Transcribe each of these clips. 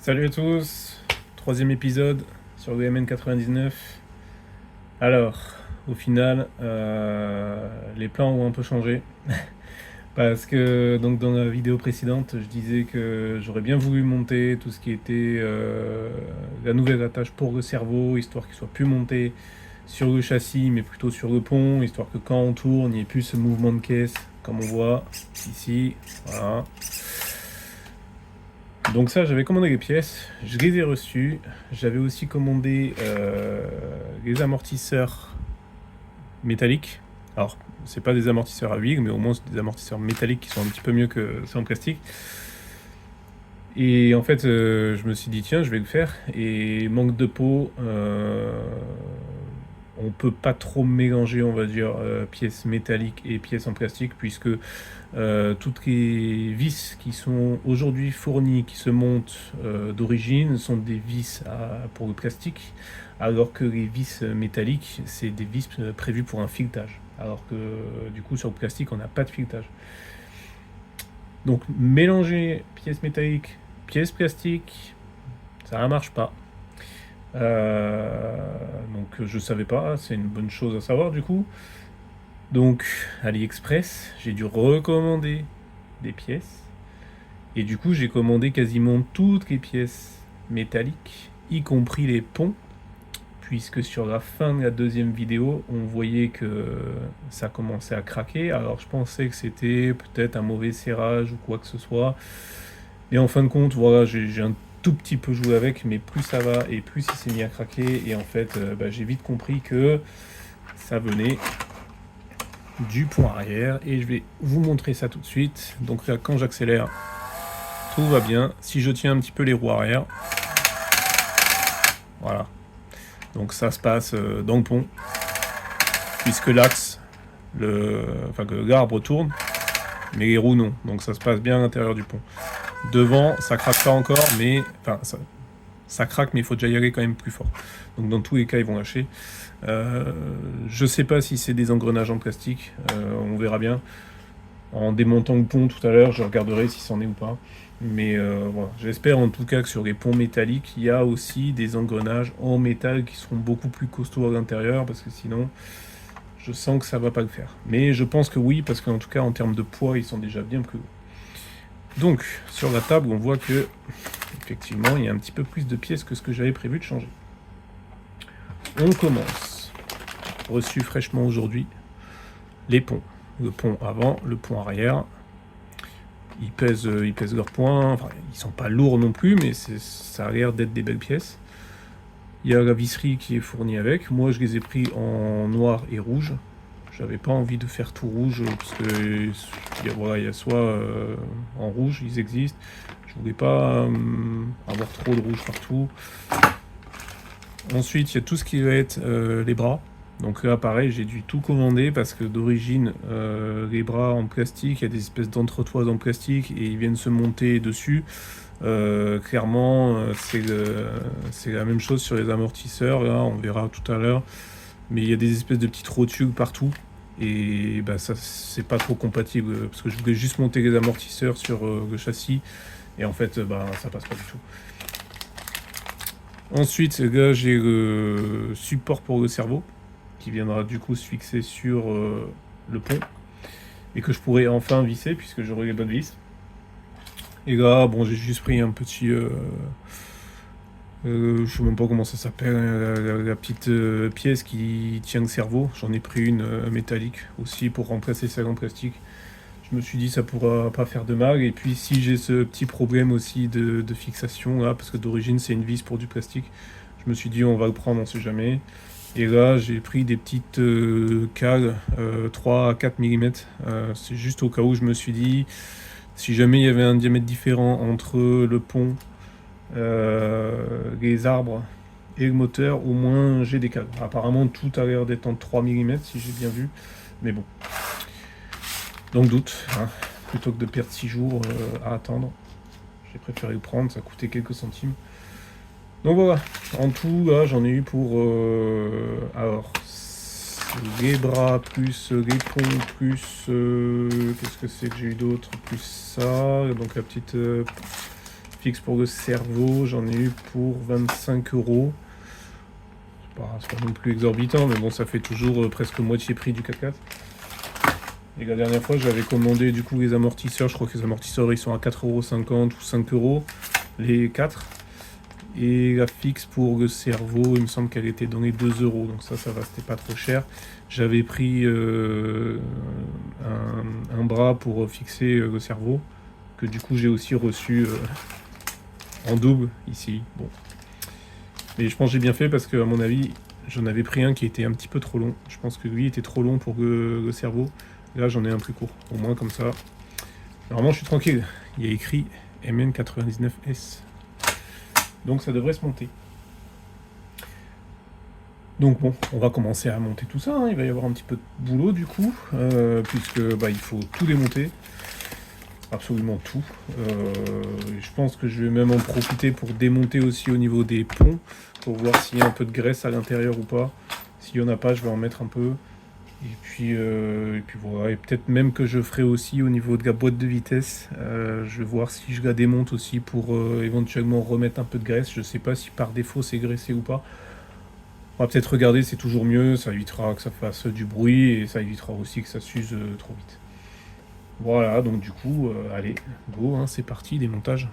Salut à tous, troisième épisode sur le MN99. Alors, au final, les plans ont un peu changé. Parce que donc dans la vidéo précédente, je disais que j'aurais bien voulu monter tout ce qui était la nouvelle attache pour le cerveau, histoire qu'il soit plus monté sur le châssis, mais plutôt sur le pont, histoire que quand on tourne, il n'y ait plus ce mouvement de caisse, comme on voit ici. Voilà. Donc ça, j'avais commandé les pièces, je les ai reçues. J'avais aussi commandé les amortisseurs métalliques. Alors, c'est pas des amortisseurs à huile, mais au moins c'est des amortisseurs métalliques qui sont un petit peu mieux que ceux en plastique. Et en fait, je me suis dit, tiens, je vais le faire. Et manque de peau, on peut pas trop mélanger, on va dire, pièces métalliques et pièces en plastique, puisque toutes les vis qui sont aujourd'hui fournies, qui se montent d'origine, sont des vis pour le plastique, alors que les vis métalliques, c'est des vis prévues pour un filetage. Alors que du coup, sur le plastique, on n'a pas de filetage. Donc, mélanger pièces métalliques, pièces plastiques, ça ne marche pas. Donc, je savais pas, c'est une bonne chose à savoir du coup. Donc, AliExpress, j'ai dû recommander des pièces. Et du coup, j'ai commandé quasiment toutes les pièces métalliques, y compris les ponts, puisque sur la fin de la deuxième vidéo, on voyait que ça commençait à craquer. Alors, je pensais que c'était peut-être un mauvais serrage ou quoi que ce soit. Et en fin de compte, voilà, j'ai un tout petit peu joué avec, mais plus ça va et plus il s'est mis à craquer. Et en fait, j'ai vite compris que ça venait du pont arrière. Et je vais vous montrer ça tout de suite. Donc là, quand j'accélère, tout va bien. Si je tiens un petit peu les roues arrière, voilà. Donc ça se passe dans le pont, puisque l'axe, que l'arbre tourne, mais les roues non. Donc ça se passe bien à l'intérieur du pont. Devant, ça craque pas encore, mais ça craque, mais il faut déjà y aller quand même plus fort. Donc dans tous les cas, ils vont lâcher. Je sais pas si c'est des engrenages en plastique, on verra bien. En démontant le pont tout à l'heure, je regarderai si c'en est ou pas. Mais voilà, j'espère en tout cas que sur les ponts métalliques, il y a aussi des engrenages en métal qui seront beaucoup plus costauds à l'intérieur, parce que sinon, je sens que ça va pas le faire. Mais je pense que oui, parce qu'en tout cas, en termes de poids, ils sont déjà bien plus lourds. Donc, sur la table, on voit que, effectivement, il y a un petit peu plus de pièces que ce que j'avais prévu de changer. On commence. Reçu fraîchement aujourd'hui, les ponts. Le pont avant, le pont arrière. Ils pèsent leur poids. Enfin, ils sont pas lourds non plus, mais ça a l'air d'être des belles pièces. Il y a la visserie qui est fournie avec. Moi, je les ai pris en noir et rouge. J'avais pas envie de faire tout rouge parce que il y a soit en rouge, ils existent. Je voulais pas avoir trop de rouge partout. Ensuite, il y a tout ce qui va être les bras. Donc là, pareil, j'ai dû tout commander parce que d'origine, les bras en plastique, il y a des espèces d'entretoises en plastique et ils viennent se monter dessus. Clairement, c'est la même chose sur les amortisseurs. Là, on verra tout à l'heure. Mais il y a des espèces de petites rotules partout. Et ça, c'est pas trop compatible parce que je voulais juste monter les amortisseurs sur le châssis. Et en fait, ça passe pas du tout. Ensuite, là, j'ai le support pour le cerveau qui viendra du coup se fixer sur le pont et que je pourrai enfin visser puisque j'aurai les bonnes vis. Et là, bon, j'ai juste pris un petit... je sais même pas comment ça s'appelle, la petite pièce qui tient le cerveau. J'en ai pris une métallique aussi pour remplacer celle en plastique. Je me suis dit ça pourra pas faire de mal. Et puis si j'ai ce petit problème aussi de fixation là, parce que d'origine c'est une vis pour du plastique, je me suis dit on va le prendre, on sait jamais. Et là j'ai pris des petites cales 3 à 4 mm. C'est juste au cas où je me suis dit, si jamais il y avait un diamètre différent entre le pont, les arbres et le moteur, au moins j'ai des cales. Apparemment tout a l'air d'être en 3 mm si j'ai bien vu. Mais bon. Dans le doute, hein, plutôt que de perdre 6 jours à attendre, j'ai préféré le prendre, ça coûtait quelques centimes. Donc voilà, en tout, là, j'en ai eu pour... alors, les bras, plus les ponts, plus... qu'est-ce que c'est que j'ai eu d'autre? Plus ça, donc la petite fixe pour le cerveau, j'en ai eu pour 25 €. C'est pas non plus exorbitant, mais bon, ça fait toujours presque moitié prix du 4x4. Et la dernière fois, j'avais commandé du coup les amortisseurs. Je crois que les amortisseurs ils sont à 4,50 € ou 5 €, les 4. Et la fixe pour le cerveau, il me semble qu'elle était dans les 2 €. Donc ça va, c'était pas trop cher. J'avais pris un bras pour fixer le cerveau, que du coup j'ai aussi reçu en double ici. Bon. Mais je pense que j'ai bien fait parce que, à mon avis, j'en avais pris un qui était un petit peu trop long. Je pense que lui était trop long pour le cerveau. Là, j'en ai un plus court. Au moins, comme ça. Normalement, je suis tranquille. Il y a écrit MN99S. Donc, ça devrait se monter. Donc, bon, on va commencer à monter tout ça. Hein. Il va y avoir un petit peu de boulot, du coup. Puisque il faut tout démonter. Absolument tout. Je pense que je vais même en profiter pour démonter aussi au niveau des ponts. Pour voir s'il y a un peu de graisse à l'intérieur ou pas. S'il n'y en a pas, je vais en mettre un peu. Et puis voilà, et peut-être même que je ferai aussi au niveau de la boîte de vitesse. Je vais voir si je la démonte aussi pour éventuellement remettre un peu de graisse. Je sais pas si par défaut c'est graissé ou pas. On va peut-être regarder, c'est toujours mieux. Ça évitera que ça fasse du bruit et ça évitera aussi que ça s'use trop vite. Voilà, donc du coup, allez, go, hein, c'est parti, démontage.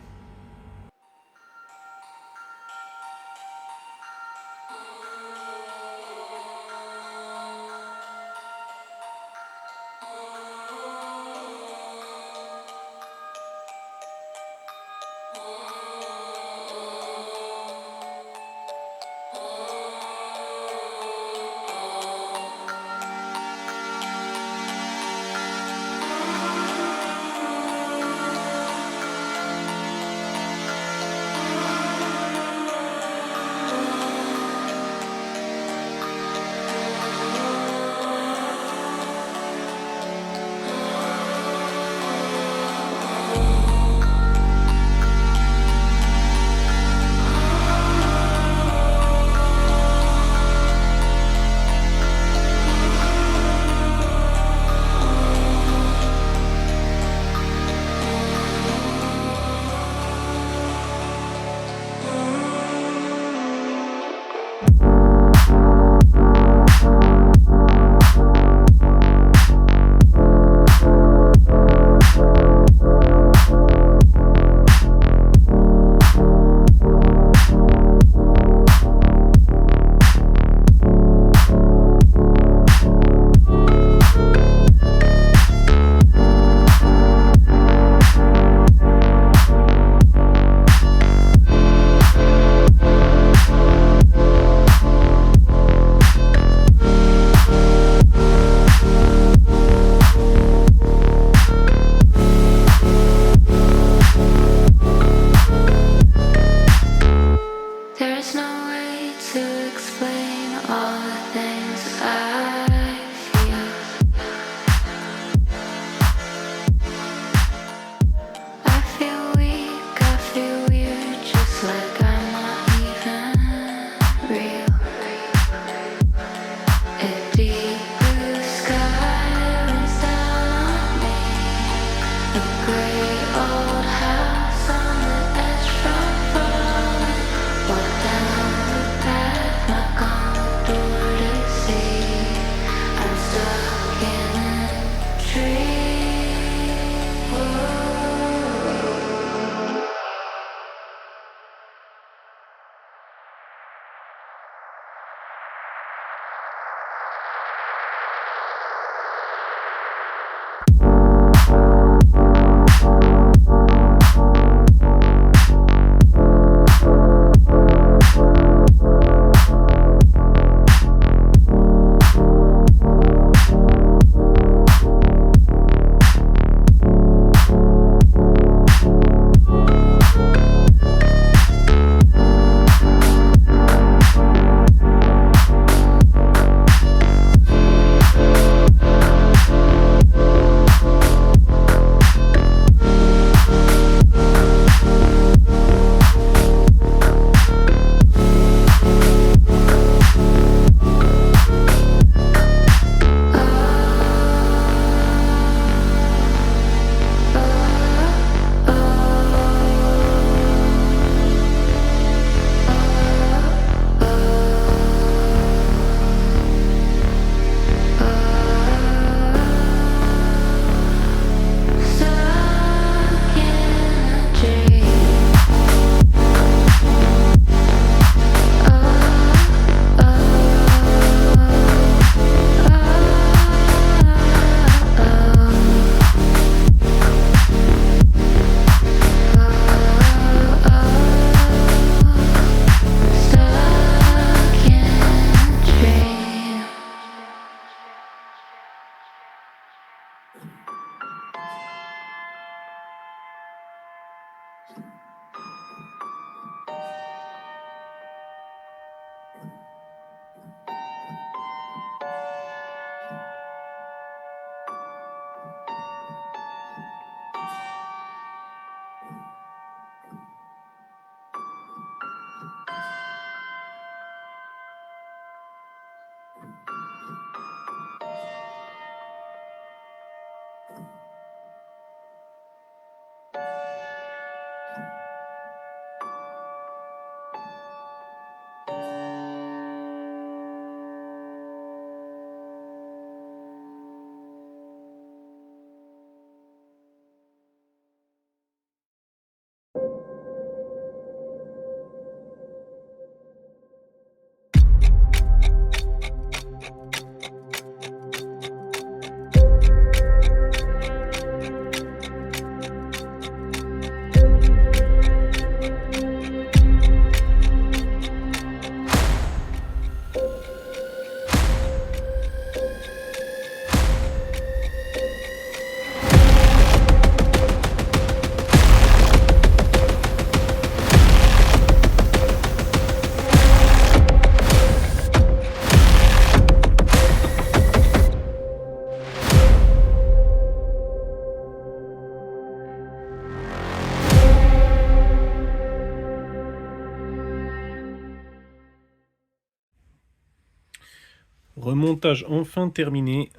Remontage enfin terminé.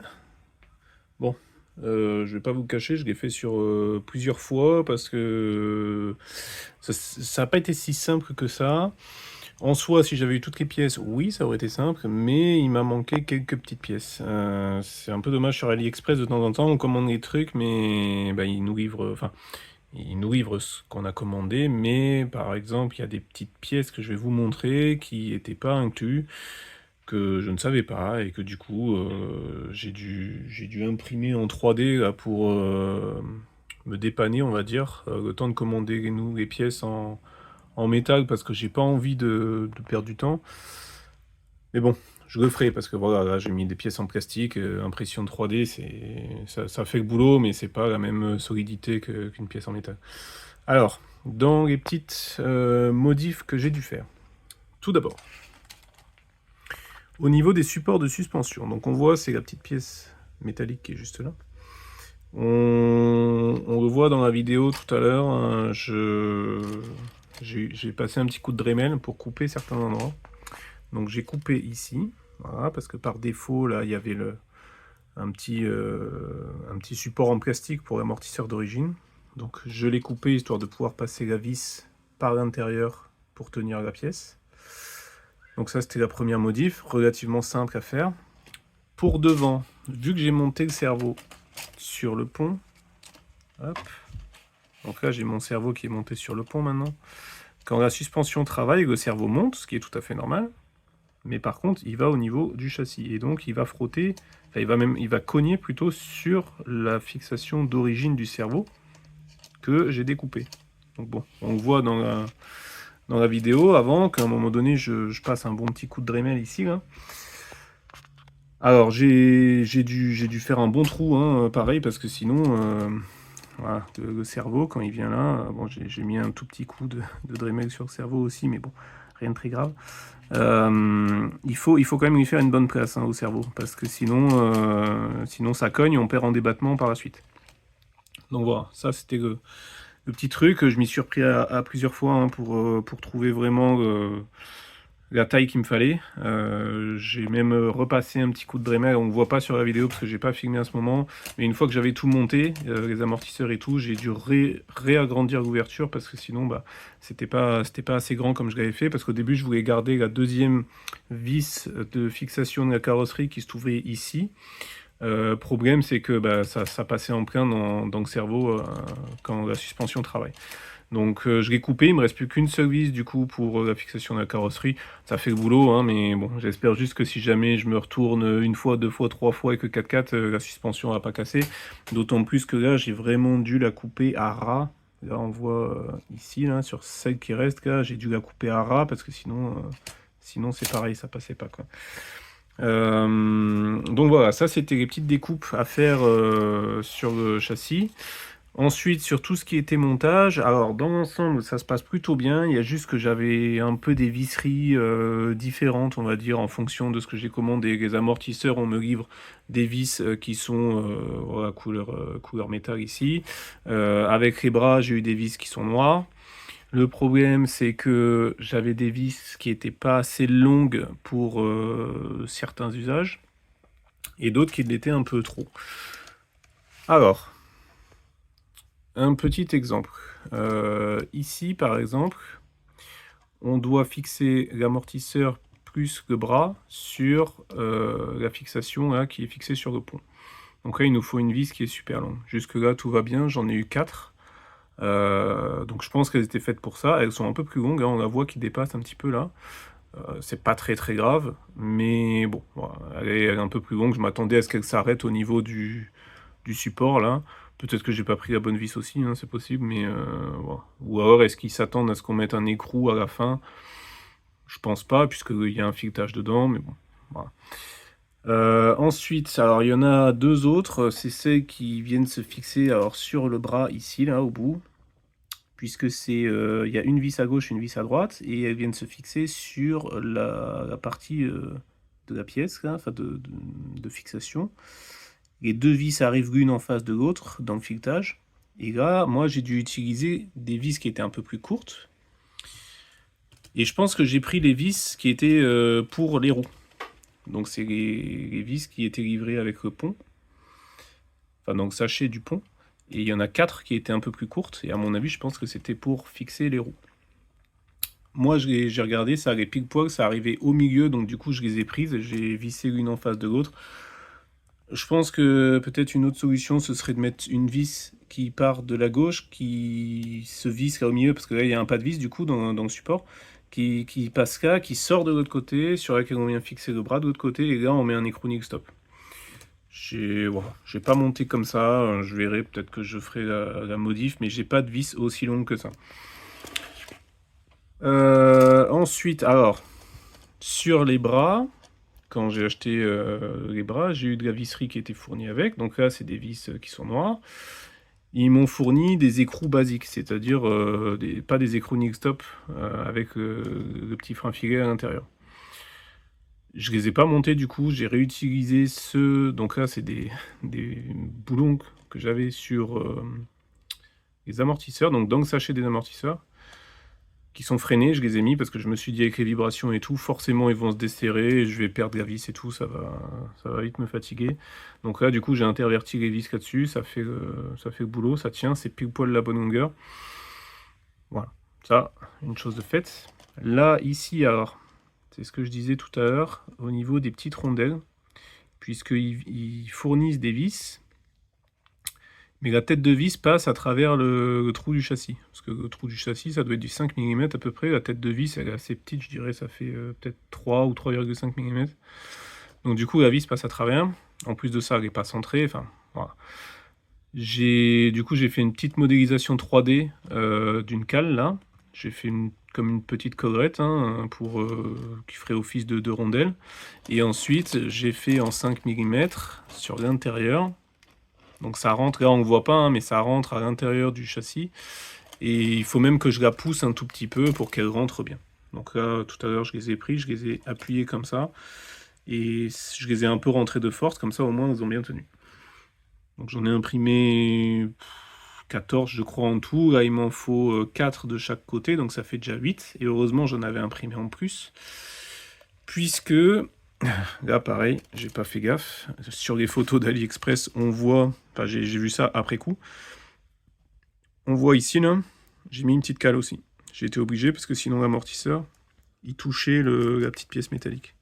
Bon, je vais pas vous le cacher, je l'ai fait sur plusieurs fois parce que ça n'a pas été si simple que ça. En soi, si j'avais eu toutes les pièces, oui, ça aurait été simple, mais il m'a manqué quelques petites pièces. C'est un peu dommage sur AliExpress, de temps en temps, on commande des trucs, mais bah, ils nous livrent, enfin, ils nous livrent ce qu'on a commandé, mais par exemple, il y a des petites pièces que je vais vous montrer qui n'étaient pas incluses, que je ne savais pas, et que du coup, j'ai dû imprimer en 3D là, pour me dépanner, on va dire, le temps de commander les pièces en métal parce que j'ai pas envie de perdre du temps. Mais bon, je le ferai parce que voilà, là j'ai mis des pièces en plastique, impression 3D, ça fait le boulot, mais c'est pas la même solidité qu'une pièce en métal. Alors, dans les petites modifs que j'ai dû faire. Tout d'abord, au niveau des supports de suspension, donc on voit c'est la petite pièce métallique qui est juste là. On le voit dans la vidéo tout à l'heure, hein, j'ai passé un petit coup de Dremel pour couper certains endroits. Donc j'ai coupé ici, voilà, parce que par défaut, là, il y avait un petit support en plastique pour l'amortisseur d'origine. Donc je l'ai coupé histoire de pouvoir passer la vis par l'intérieur pour tenir la pièce. Donc ça, c'était la première modif, relativement simple à faire. Pour devant, vu que j'ai monté le cerveau sur le pont, hop, donc là j'ai mon cerveau qui est monté sur le pont maintenant. Quand la suspension travaille, le cerveau monte, ce qui est tout à fait normal. Mais par contre, il va au niveau du châssis. Et donc, il va frotter, enfin, il va cogner plutôt sur la fixation d'origine du cerveau que j'ai découpé. Donc bon, on le voit dans la vidéo avant qu'à un moment donné, je passe un bon petit coup de Dremel ici, là. Alors, j'ai dû faire un bon trou, hein, pareil, parce que sinon, voilà, le cerveau, quand il vient là, bon, j'ai mis un tout petit coup de Dremel sur le cerveau aussi, mais bon, rien de très grave. Il faut quand même lui faire une bonne place, hein, au cerveau, parce que sinon ça cogne et on perd en débattement par la suite. Donc voilà, ça c'était le petit truc, je m'y suis repris à plusieurs fois, hein, pour trouver vraiment la taille qu'il me fallait. J'ai même repassé un petit coup de Dremel, on ne voit pas sur la vidéo parce que j'ai pas filmé à ce moment, mais une fois que j'avais tout monté, les amortisseurs et tout, j'ai dû réagrandir l'ouverture parce que sinon bah, c'était pas assez grand comme je l'avais fait, parce qu'au début je voulais garder la deuxième vis de fixation de la carrosserie qui se trouvait ici. Problème c'est que bah, ça passait en plein dans le cerveau quand la suspension travaille. Donc je l'ai coupé, il me reste plus qu'une seule vis du coup pour la fixation de la carrosserie. Ça fait le boulot, hein, mais bon, j'espère juste que si jamais je me retourne une fois, deux fois, trois fois et que 4x4, la suspension va pas casser. D'autant plus que là, j'ai vraiment dû la couper à ras. Là, on voit ici, là, sur celle qui reste, là, j'ai dû la couper à ras parce que sinon c'est pareil, ça passait pas, quoi. Donc voilà, ça c'était les petites découpes à faire sur le châssis. Ensuite, sur tout ce qui était montage, alors dans l'ensemble, ça se passe plutôt bien. Il y a juste que j'avais un peu des visseries différentes, on va dire, en fonction de ce que j'ai commandé. Les amortisseurs, on me livre des vis qui sont voilà, couleur métal ici. Avec les bras, j'ai eu des vis qui sont noires. Le problème, c'est que j'avais des vis qui n'étaient pas assez longues pour certains usages, et d'autres qui l'étaient un peu trop. Alors, un petit exemple. Ici, par exemple, on doit fixer l'amortisseur plus le bras sur la fixation là, qui est fixée sur le pont. Donc là, il nous faut une vis qui est super longue. Jusque là, tout va bien. J'en ai eu 4. Donc je pense qu'elles étaient faites pour ça. Elles sont un peu plus longues. Hein, on la voit qui dépasse un petit peu là. C'est pas très très grave. Mais bon, voilà, elle est un peu plus longue. Je m'attendais à ce qu'elle s'arrête au niveau du support là. Peut-être que j'ai pas pris la bonne vis aussi, hein, c'est possible, mais voilà. Ou alors est-ce qu'ils s'attendent à ce qu'on mette un écrou à la fin? Je pense pas, puisqu'il y a un filetage dedans, mais bon, voilà. Ensuite, alors il y en a deux autres, c'est celles qui viennent se fixer alors, sur le bras ici, là, au bout, puisque il y a une vis à gauche, une vis à droite, et elles viennent se fixer sur la partie de la pièce, là, enfin de fixation. Les deux vis arrivent l'une en face de l'autre dans le filetage. Et là, moi, j'ai dû utiliser des vis qui étaient un peu plus courtes. Et je pense que j'ai pris les vis qui étaient pour les roues. Donc c'est les vis qui étaient livrées avec le pont. Enfin, donc sachet du pont. Et il y en a 4 qui étaient un peu plus courtes. Et à mon avis, je pense que c'était pour fixer les roues. Moi, j'ai regardé, ça allait pile poil, ça arrivait au milieu. Donc du coup, je les ai prises. J'ai vissé l'une en face de l'autre. Je pense que peut-être une autre solution, ce serait de mettre une vis qui part de la gauche, qui se visse là au milieu, parce que là, il y a un pas de vis, du coup, dans le support, qui passe là, qui sort de l'autre côté, sur laquelle on vient fixer le bras de l'autre côté, et là, on met un écrou Nick Stop. Voilà, j'ai pas monté comme ça, je verrai, peut-être que je ferai la modif, mais j'ai pas de vis aussi longue que ça. Ensuite, alors, sur les bras, quand j'ai acheté les bras, j'ai eu de la visserie qui était fournie avec. Donc là, c'est des vis qui sont noires. Ils m'ont fourni des écrous basiques, c'est-à-dire pas des écrous Nick Stop avec le petit frein filet à l'intérieur. Je les ai pas montés du coup, j'ai réutilisé ceux. Donc là, c'est des boulons que j'avais sur les amortisseurs, donc dans le sachet des amortisseurs qui sont freinés, je les ai mis parce que je me suis dit avec les vibrations et tout, forcément ils vont se desserrer, et je vais perdre la vis et tout, ça va vite me fatiguer. Donc là du coup j'ai interverti les vis là-dessus, ça fait le boulot, ça tient, c'est pile poil la bonne longueur. Voilà, ça, une chose de faite. Là, ici, alors, c'est ce que je disais tout à l'heure, au niveau des petites rondelles, puisqu'ils fournissent des vis, mais la tête de vis passe à travers le trou du châssis. Parce que le trou du châssis, ça doit être du 5 mm à peu près. La tête de vis, elle est assez petite, je dirais, ça fait peut-être 3 ou 3,5 mm. Donc du coup, la vis passe à travers. En plus de ça, elle n'est pas centrée. Enfin, voilà. Du coup, j'ai fait une petite modélisation 3D d'une cale, là. J'ai fait comme une petite collerette hein, qui ferait office de rondelle. Et ensuite, j'ai fait en 5 mm sur l'intérieur. Donc ça rentre, là on ne voit pas, hein, mais ça rentre à l'intérieur du châssis. Et il faut même que je la pousse un tout petit peu pour qu'elle rentre bien. Donc là, tout à l'heure, je les ai pris, je les ai appuyés comme ça. Et je les ai un peu rentrés de force, comme ça au moins ils ont bien tenu. Donc j'en ai imprimé 14 je crois en tout. Là il m'en faut 4 de chaque côté, donc ça fait déjà 8. Et heureusement j'en avais imprimé en plus. Puisque... Là, pareil, j'ai pas fait gaffe. Sur les photos d'AliExpress, on voit... Enfin, j'ai vu ça après coup. On voit ici, là, j'ai mis une petite cale aussi. J'ai été obligé, parce que sinon l'amortisseur, il touchait la petite pièce métallique.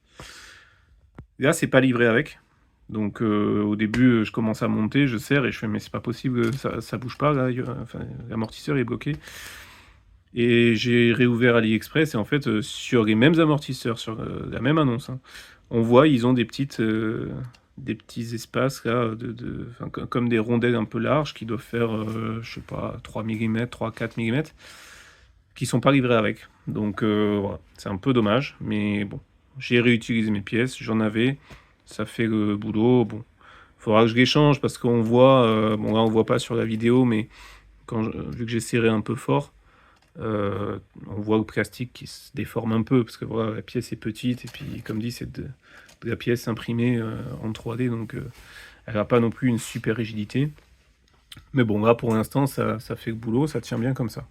Là, c'est pas livré avec. Donc, au début, je commence à monter, je serre, et je fais, mais c'est pas possible, ça bouge pas, là. Enfin, l'amortisseur est bloqué. Et j'ai réouvert AliExpress, et en fait, sur les mêmes amortisseurs, sur la même annonce, hein, on voit, ils ont des petits espaces là, comme des rondelles un peu larges qui doivent faire, je sais pas, 3 mm, 3-4 mm, qui sont pas livrés avec. Donc voilà, c'est un peu dommage, mais bon, j'ai réutilisé mes pièces, j'en avais, ça fait le boulot. Bon, faudra que je les change parce qu'on voit, bon là on voit pas sur la vidéo, mais vu que j'ai serré un peu fort, on voit le plastique qui se déforme un peu parce que voilà, la pièce est petite et puis comme dit c'est de la pièce imprimée en 3D donc elle n'a pas non plus une super rigidité, mais bon là pour l'instant ça fait le boulot, ça tient bien comme ça.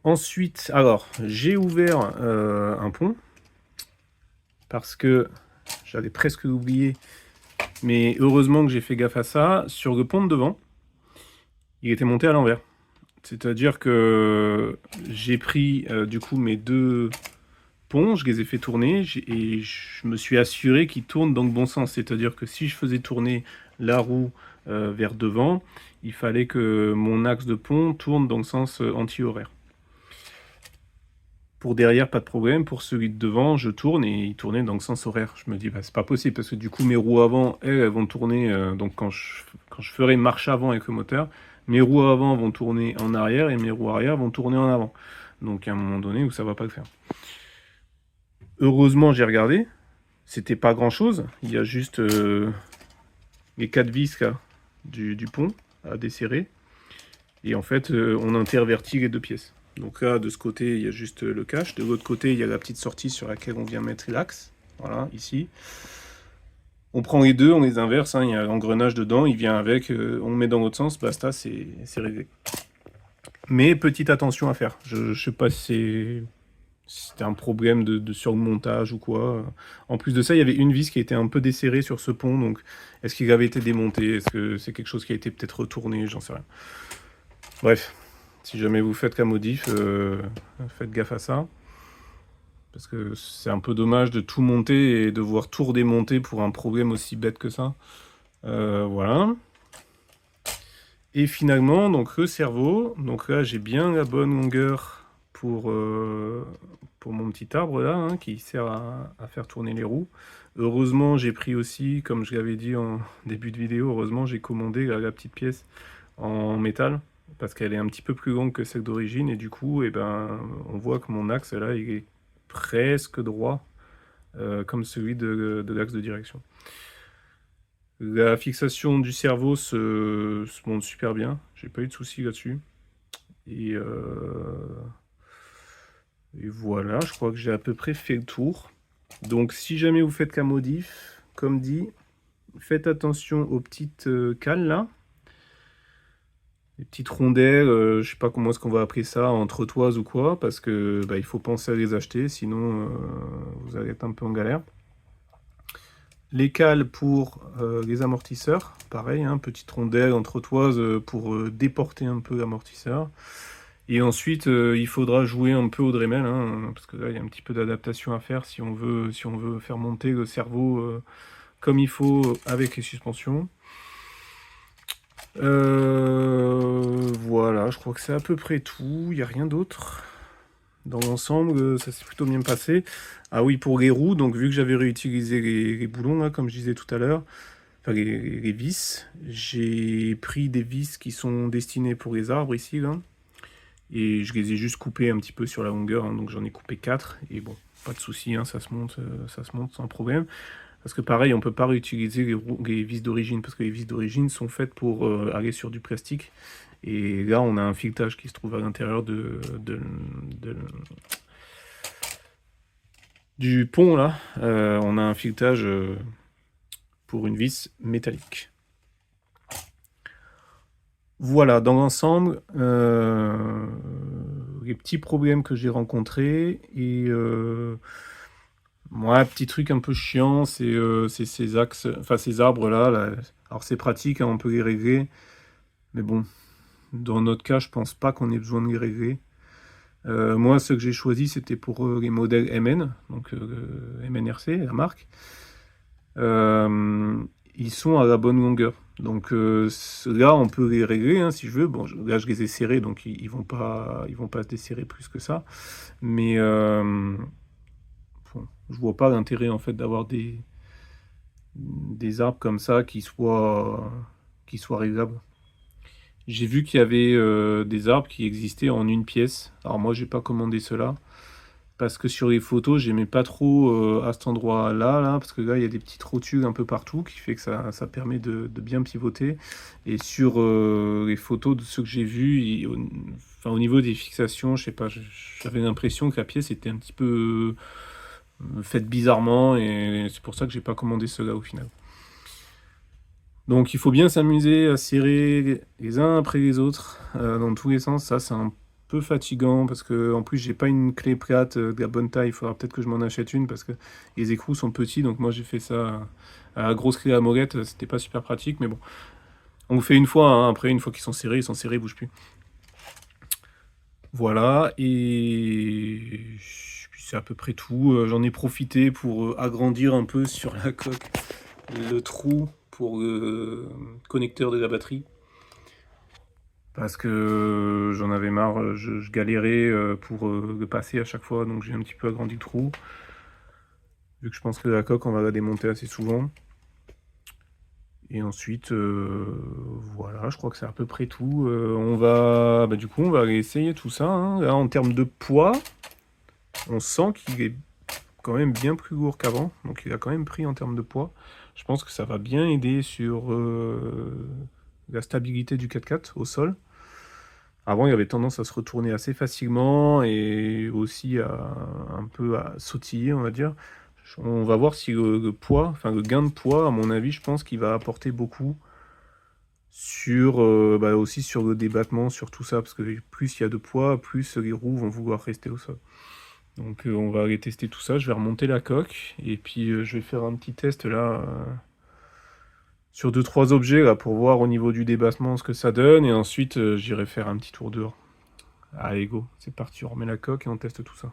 Ensuite, alors j'ai ouvert un pont parce que j'avais presque oublié, mais heureusement que j'ai fait gaffe à ça. Sur le pont de devant, il était monté à l'envers. C'est-à-dire que j'ai pris du coup mes 2 ponts, je les ai fait tourner et je me suis assuré qu'ils tournent dans le bon sens. C'est-à-dire que si je faisais tourner la roue vers devant, il fallait que mon axe de pont tourne dans le sens anti-horaire. Pour derrière, pas de problème. Pour celui de devant, je tourne et il tournait dans le sens horaire. Je me dis, bah, c'est pas possible parce que du coup, mes roues avant, elles vont tourner. Donc quand je ferai marche avant avec le moteur, mes roues avant vont tourner en arrière et mes roues arrière vont tourner en avant. Donc à un moment donné où ça va pas le faire. Heureusement, j'ai regardé. C'était pas grand chose. Il y a juste les 4 vis là, du pont à desserrer. Et en fait, on intervertit les 2 pièces. Donc là, de ce côté, il y a juste le cache. De l'autre côté, il y a la petite sortie sur laquelle on vient mettre l'axe. Voilà, ici. On prend les deux, on les inverse, hein, il y a l'engrenage dedans, il vient avec, on le met dans l'autre sens, basta, c'est réglé. Mais petite attention à faire. Je sais pas si c'est c'était un problème de surmontage ou quoi. En plus de ça, il y avait une vis qui était un peu desserrée sur ce pont, donc est-ce qu'il avait été démonté? Est-ce que c'est quelque chose qui a été peut-être retourné? J'en sais rien. Bref, si jamais vous faites qu'un modif, faites gaffe à ça. Parce que c'est un peu dommage de tout monter et devoir tout redémonter pour un problème aussi bête que ça. Voilà. Et finalement, donc le cerveau. Donc là, j'ai bien la bonne longueur pour mon petit arbre là, hein, qui sert à faire tourner les roues. Heureusement, j'ai pris aussi, comme je l'avais dit en début de vidéo, heureusement, j'ai commandé la petite pièce en métal. Parce qu'elle est un petit peu plus longue que celle d'origine. Et du coup, eh ben, on voit que mon axe là, il est presque droit, comme celui de l'axe de direction. La fixation du cerveau se monte super bien, j'ai pas eu de soucis là-dessus. Et, et voilà, je crois que j'ai à peu près fait le tour. Donc si jamais vous faites la modif, comme dit, faites attention aux petites cales là. Les petites rondelles, je sais pas comment est-ce qu'on va appeler ça, entre toises ou quoi, parce que il faut penser à les acheter, sinon vous allez être un peu en galère. Les cales pour les amortisseurs, pareil, hein, petite rondelle entre toises pour déporter un peu l'amortisseur. Et ensuite, il faudra jouer un peu au Dremel, hein, parce que là, il y a un petit peu d'adaptation à faire si on veut faire monter le cerveau comme il faut avec les suspensions. Voilà, je crois que c'est à peu près tout, il n'y a rien d'autre. Dans l'ensemble, ça s'est plutôt bien passé. Ah oui, pour les roues, donc vu que j'avais réutilisé les boulons, là, comme je disais tout à l'heure, enfin les vis, j'ai pris des vis qui sont destinées pour les arbres ici, là. Et je les ai juste coupées un petit peu sur la longueur, hein, donc j'en ai coupé 4. Et bon, pas de souci, hein, ça se monte sans problème. Parce que pareil, on peut pas réutiliser les vis d'origine, parce que les vis d'origine sont faites pour aller sur du plastique. Et là, on a un filetage qui se trouve à l'intérieur du pont, là. On a un filetage pour une vis métallique. Voilà, dans l'ensemble, les petits problèmes que j'ai rencontrés. Et moi, petit truc un peu chiant, c'est ces axes, enfin ces arbres-là. Là. Alors c'est pratique, hein, on peut les régler. Mais bon, dans notre cas, je pense pas qu'on ait besoin de les régler. Moi, ce que j'ai choisi, c'était pour les modèles MN, donc MNRC, la marque. Ils sont à la bonne longueur. Donc là, on peut les régler hein, si je veux. Bon, là, je les ai serrés, donc ils vont pas se desserrer plus que ça. Mais bon, je vois pas l'intérêt en fait d'avoir des arbres comme ça qui soient réglables. J'ai vu qu'il y avait des arbres qui existaient en une pièce. Alors moi, j'ai pas commandé cela. Parce que sur les photos, j'aimais pas trop à cet endroit-là, là, parce que là, il y a des petites rotules un peu partout, qui fait que ça permet de bien pivoter. Et sur les photos de ceux que j'ai vus, enfin, au niveau des fixations, je sais pas, j'avais l'impression que la pièce était un petit peu faite bizarrement, et c'est pour ça que j'ai pas commandé ceux-là au final. Donc il faut bien s'amuser à serrer les uns après les autres, dans tous les sens, ça c'est un peu fatigant parce que en plus j'ai pas une clé plate de la bonne taille, il faudra peut-être que je m'en achète une parce que les écrous sont petits, donc moi j'ai fait ça à la grosse clé à molette, c'était pas super pratique, mais bon. On vous fait une fois, hein, après une fois qu'ils sont serrés, ils bougent plus. Voilà, et puis c'est à peu près tout. J'en ai profité pour agrandir un peu sur la coque le trou pour le connecteur de la batterie. Parce que j'en avais marre, je galérais pour le passer à chaque fois, donc j'ai un petit peu agrandi le trou. Vu que je pense que la coque, on va la démonter assez souvent. Et ensuite, voilà, je crois que c'est à peu près tout. Du coup, on va essayer tout ça. Hein. Là, en termes de poids, on sent qu'il est quand même bien plus lourd qu'avant. Donc il a quand même pris en termes de poids. Je pense que ça va bien aider sur la stabilité du 4x4 au sol. Avant, il avait tendance à se retourner assez facilement et aussi un peu à sautiller, on va dire. On va voir si le poids, enfin le gain de poids, à mon avis, je pense qu'il va apporter beaucoup sur aussi sur le débattement, sur tout ça, parce que plus il y a de poids, plus les roues vont vouloir rester au sol. Donc on va aller tester tout ça, je vais remonter la coque, et puis je vais faire un petit test là sur 2-3 objets là pour voir au niveau du débattement ce que ça donne, et ensuite j'irai faire un petit tour dehors. Allez go, c'est parti, on remet la coque et on teste tout ça.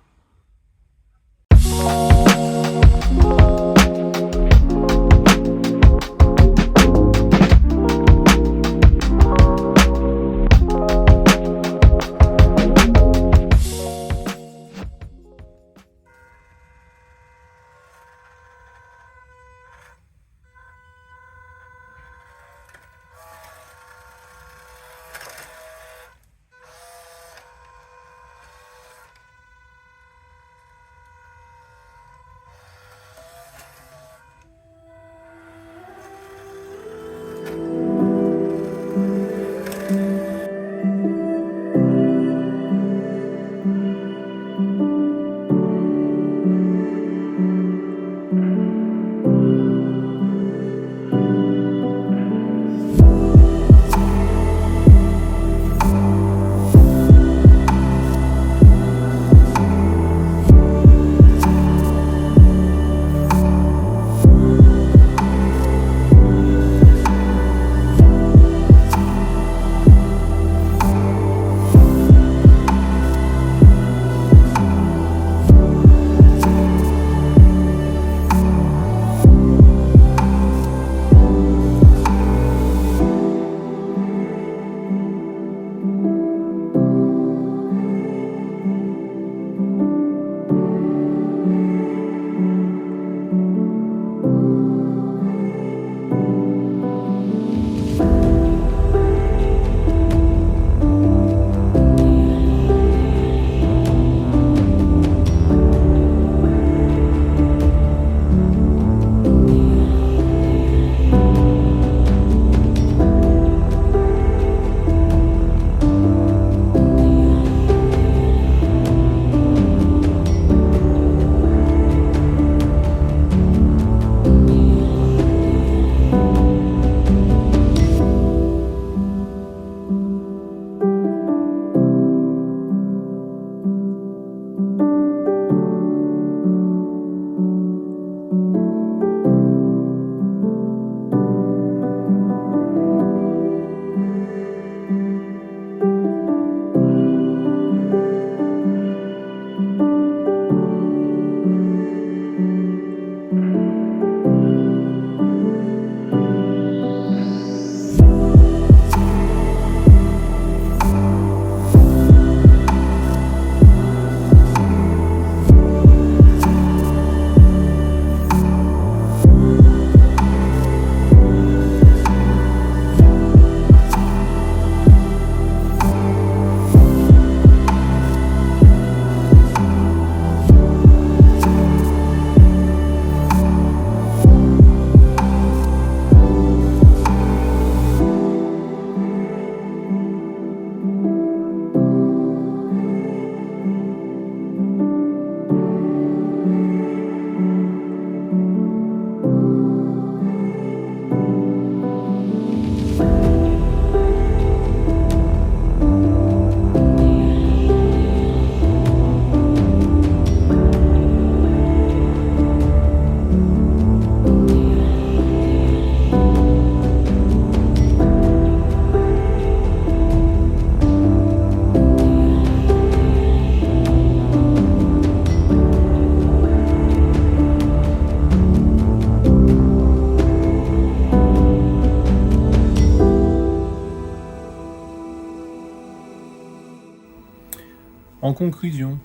En conclusion,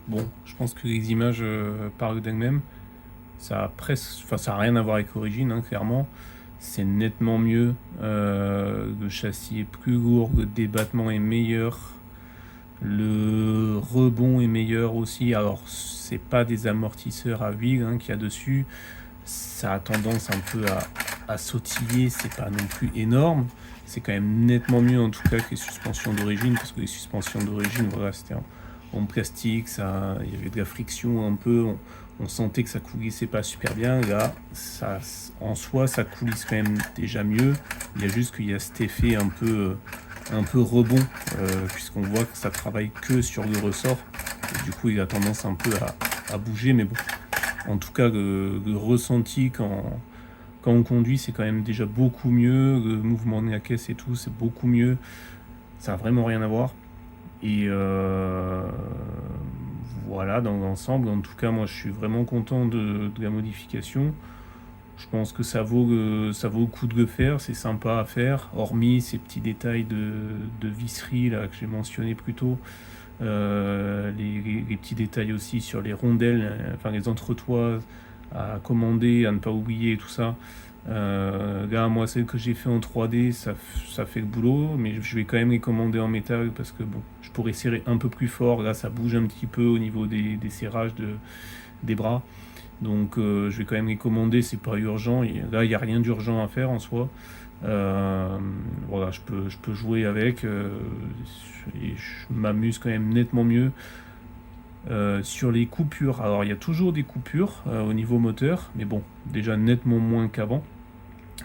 bon, je pense que les images parlent d'elles-mêmes. Ça a presque, enfin, ça a rien à voir avec Origin, hein, clairement. C'est nettement mieux. Le châssis est plus lourd, le débattement est meilleur, le rebond est meilleur aussi. Alors, c'est pas des amortisseurs à huile hein, qu'il y a dessus. Ça a tendance un peu à sautiller, c'est pas non plus énorme. C'est quand même nettement mieux en tout cas que les suspensions d'origine, parce que les suspensions d'origine, voilà, c'était en plastique, ça, il y avait de la friction un peu, on sentait que ça coulissait pas super bien. Là, ça, en soi, ça coulisse quand même déjà mieux. Il y a juste qu'il y a cet effet un peu rebond, puisqu'on voit que ça travaille que sur le ressort. Et du coup il a tendance un peu à bouger, mais bon, en tout cas le ressenti quand on conduit, c'est quand même déjà beaucoup mieux. Le mouvement de la caisse et tout, c'est beaucoup mieux. Ça n'a vraiment rien à voir. Et voilà, dans l'ensemble, en tout cas, moi, je suis vraiment content de la modification. Je pense que ça vaut le coup de le faire, c'est sympa à faire, hormis ces petits détails de visserie là, que j'ai mentionné plus tôt. Les petits détails aussi sur les rondelles, enfin les entretoises à commander, à ne pas oublier et tout ça. Là, moi, celle que j'ai fait en 3D, ça fait le boulot, mais je vais quand même les commander en métal parce que bon, je pourrais serrer un peu plus fort. Là, ça bouge un petit peu au niveau des serrages des bras. Donc, je vais quand même les commander, c'est pas urgent. Là, il n'y a rien d'urgent à faire en soi. Voilà, je peux jouer avec et je m'amuse quand même nettement mieux. Sur les coupures, alors il y a toujours des coupures au niveau moteur, mais bon, déjà nettement moins qu'avant.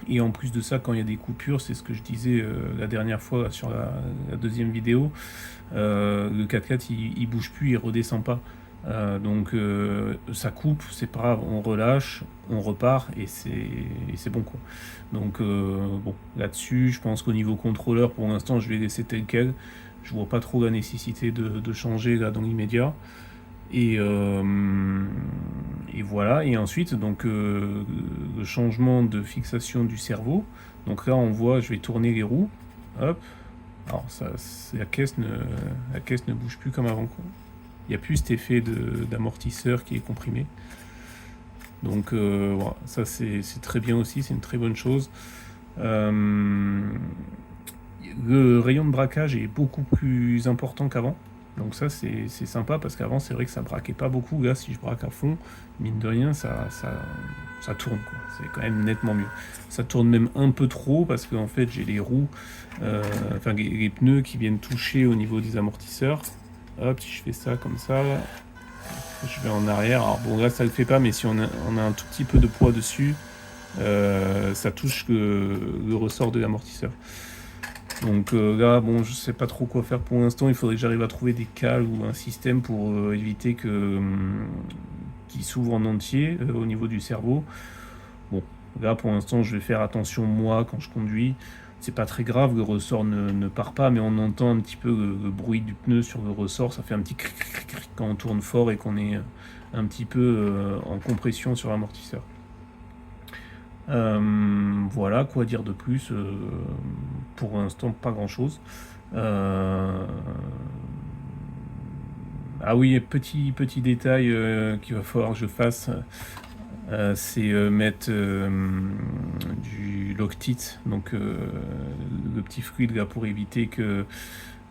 Et en plus de ça, quand il y a des coupures, c'est ce que je disais la dernière fois sur la deuxième vidéo, le 4x4 il bouge plus, il redescend pas. Donc ça coupe, c'est pas grave, on relâche, on repart et c'est bon quoi. Donc bon, là-dessus, je pense qu'au niveau contrôleur, pour l'instant, je vais laisser tel quel. Je vois pas trop la nécessité de changer là dans l'immédiat. Et voilà, et ensuite donc le changement de fixation du cerveau. Donc là on voit, je vais tourner les roues, hop, alors la caisse ne bouge plus comme avant quoi. Il n'y a plus cet effet d'amortisseur qui est comprimé. Donc voilà, ça c'est très bien aussi, c'est une très bonne chose. Le rayon de braquage est beaucoup plus important qu'avant. Donc ça c'est sympa parce qu'avant c'est vrai que ça braquait pas beaucoup. Là si je braque à fond, mine de rien ça tourne quoi. C'est quand même nettement mieux. Ça tourne même un peu trop parce qu'en fait j'ai les roues, enfin les pneus qui viennent toucher au niveau des amortisseurs. Hop, si je fais ça comme ça, je vais en arrière. Alors bon là ça le fait pas, mais si on a un tout petit peu de poids dessus, ça touche le ressort de l'amortisseur. Donc là, bon, je sais pas trop quoi faire pour l'instant. Il faudrait que j'arrive à trouver des cales ou un système pour éviter qu'il s'ouvre en entier au niveau du cerveau. Bon, là pour l'instant, je vais faire attention moi quand je conduis. C'est pas très grave, le ressort ne part pas, mais on entend un petit peu le bruit du pneu sur le ressort. Ça fait un petit cric, cric, cric quand on tourne fort et qu'on est un petit peu en compression sur l'amortisseur. Voilà, quoi dire de plus, pour l'instant pas grand chose. Ah oui, petit détail qu'il va falloir que je fasse, c'est mettre du Loctite, donc le petit fluide là pour éviter que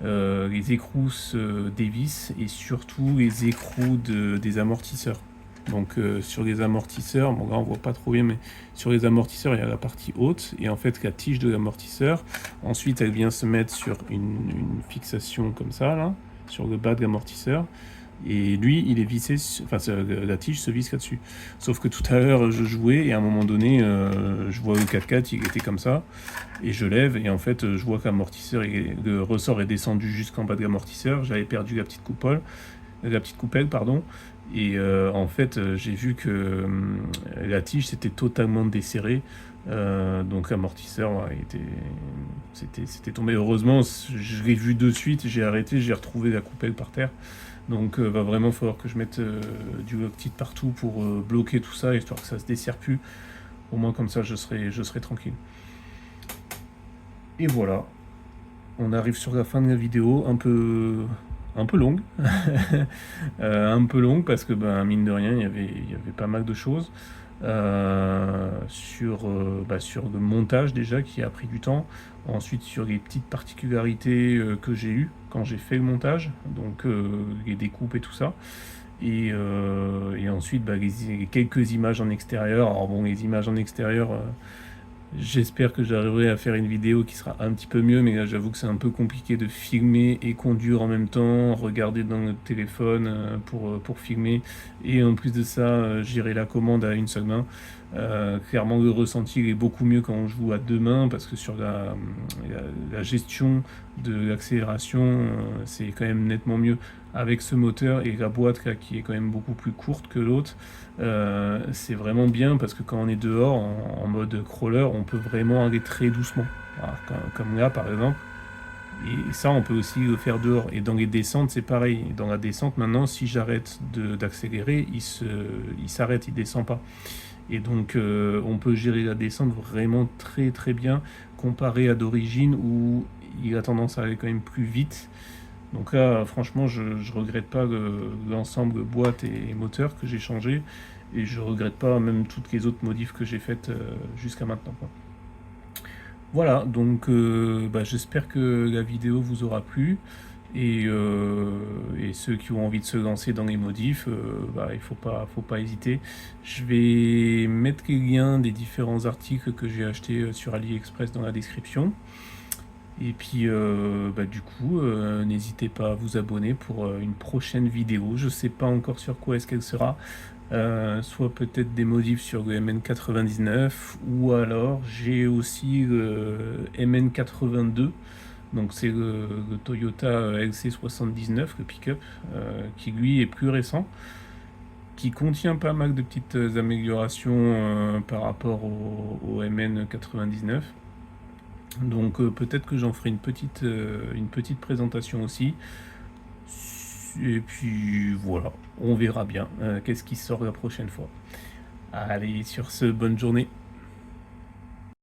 les écrous se dévissent et surtout les écrous des amortisseurs. Donc sur les amortisseurs, bon là on voit pas trop bien, mais sur les amortisseurs il y a la partie haute et en fait la tige de l'amortisseur, ensuite elle vient se mettre sur une fixation comme ça là, sur le bas de l'amortisseur. Et lui, il est vissé, enfin la tige se visse là-dessus. Sauf que tout à l'heure, je jouais et à un moment donné, je vois le 4x4, il était comme ça, et je lève et en fait, je vois que l'amortisseur, le ressort est descendu jusqu'en bas de l'amortisseur. J'avais perdu la petite coupelle, pardon. Et en fait, j'ai vu que la tige s'était totalement desserrée. Donc l'amortisseur, ouais, c'était tombé. Heureusement, je l'ai vu de suite, j'ai arrêté, j'ai retrouvé la coupelle par terre. Donc va vraiment falloir que je mette du Loctite partout pour bloquer tout ça, histoire que ça se desserre plus. Au moins comme ça je serai tranquille. Et voilà, on arrive sur la fin de la vidéo, un peu longue. Un peu longue parce que mine de rien il y avait pas mal de choses. Sur le montage déjà qui a pris du temps, ensuite sur les petites particularités que j'ai eues quand j'ai fait le montage, donc les découpes et tout ça, et ensuite les quelques images en extérieur. Alors bon, les images en extérieur, j'espère que j'arriverai à faire une vidéo qui sera un petit peu mieux, mais là j'avoue que c'est un peu compliqué de filmer et conduire en même temps, regarder dans le téléphone pour filmer, et en plus de ça, gérer la commande à une seule main. Clairement, le ressenti il est beaucoup mieux quand on joue à deux mains, parce que sur la gestion de l'accélération, c'est quand même nettement mieux avec ce moteur, et la boîte là, qui est quand même beaucoup plus courte que l'autre. C'est vraiment bien, parce que quand on est dehors en mode crawler, on peut vraiment aller très doucement. Voilà, comme là par exemple. Et ça, on peut aussi le faire dehors. Et dans les descentes, c'est pareil. Dans la descente, maintenant, si j'arrête d'accélérer, il s'arrête, il descend pas. Et donc, on peut gérer la descente vraiment très très bien, comparé à d'origine où il a tendance à aller quand même plus vite. Donc là, franchement, je regrette pas l'ensemble boîte et moteur que j'ai changé. Et je regrette pas même toutes les autres modifs que j'ai faites jusqu'à maintenant, quoi. Voilà, donc j'espère que la vidéo vous aura plu. Et ceux qui ont envie de se lancer dans les modifs, il faut pas hésiter. Je vais mettre les liens des différents articles que j'ai achetés sur AliExpress dans la description. Et puis du coup, n'hésitez pas à vous abonner pour une prochaine vidéo. Je sais pas encore sur quoi est-ce qu'elle sera. Soit peut-être des modifs sur le MN99, ou alors j'ai aussi le MN82. Donc c'est le Toyota LC79, le pick-up, qui lui est plus récent, qui contient pas mal de petites améliorations par rapport au MN99. Donc peut-être que j'en ferai une petite présentation aussi. Et puis voilà, on verra bien qu'est-ce qui sort la prochaine fois. Allez, sur ce, bonne journée.